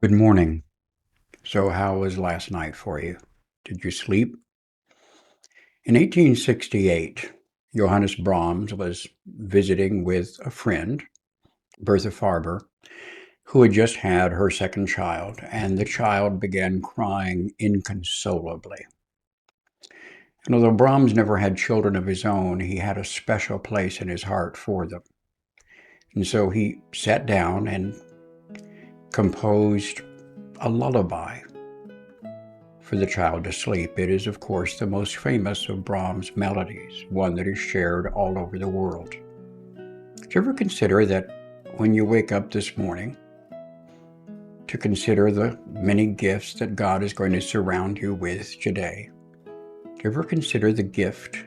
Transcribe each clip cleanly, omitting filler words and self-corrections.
Good morning. So, how was last night for you? Did you sleep? In 1868, Johannes Brahms was visiting with a friend, Bertha Farber, who had just had her second child, and the child began crying inconsolably. And although Brahms never had children of his own, he had a special place in his heart for them. And so he sat down and composed a lullaby for the child to sleep. It is, of course, the most famous of Brahms' melodies, one that is shared all over the world. Did you ever consider that when you wake up this morning, to consider the many gifts that God is going to surround you with today? Do you ever consider the gift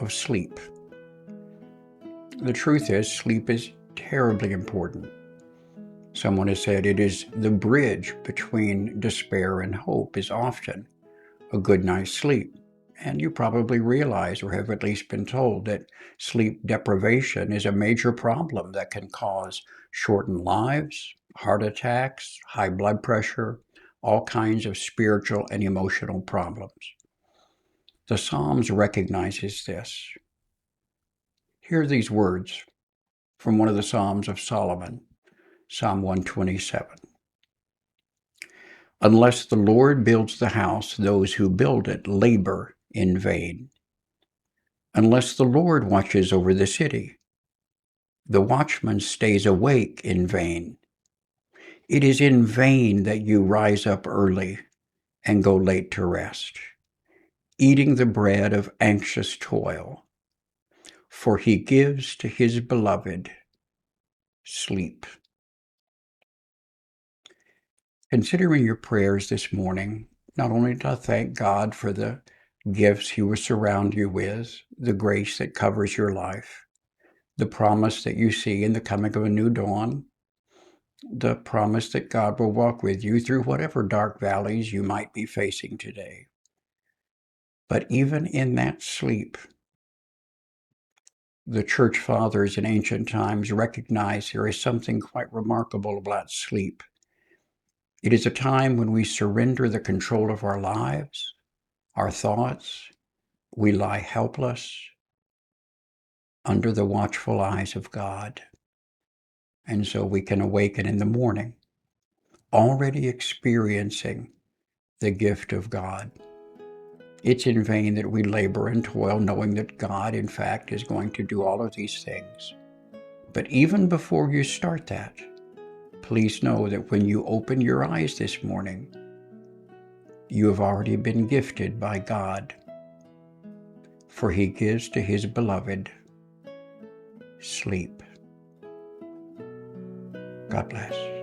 of sleep? The truth is, sleep is terribly important. Someone has said it is the bridge between despair and hope is often a good night's sleep. And you probably realize, or have at least been told, that sleep deprivation is a major problem that can cause shortened lives, heart attacks, high blood pressure, all kinds of spiritual and emotional problems. The Psalms recognizes this. Hear these words from one of the Psalms of Solomon, Psalm 127. Unless the Lord builds the house, those who build it labor in vain. Unless the Lord watches over the city, the watchman stays awake in vain. It is in vain that you rise up early and go late to rest, eating the bread of anxious toil, for he gives to his beloved sleep. Considering your prayers this morning, not only to thank God for the gifts he will surround you with, the grace that covers your life, the promise that you see in the coming of a new dawn, the promise that God will walk with you through whatever dark valleys you might be facing today. But even in that sleep, the church fathers in ancient times recognized there is something quite remarkable about sleep. It is a time when we surrender the control of our lives, our thoughts. We lie helpless under the watchful eyes of God. And so we can awaken in the morning, already experiencing the gift of God. It's in vain that we labor and toil, knowing that God, in fact, is going to do all of these things. But even before you start that, please know that when you open your eyes this morning, you have already been gifted by God, for he gives to his beloved sleep. God bless.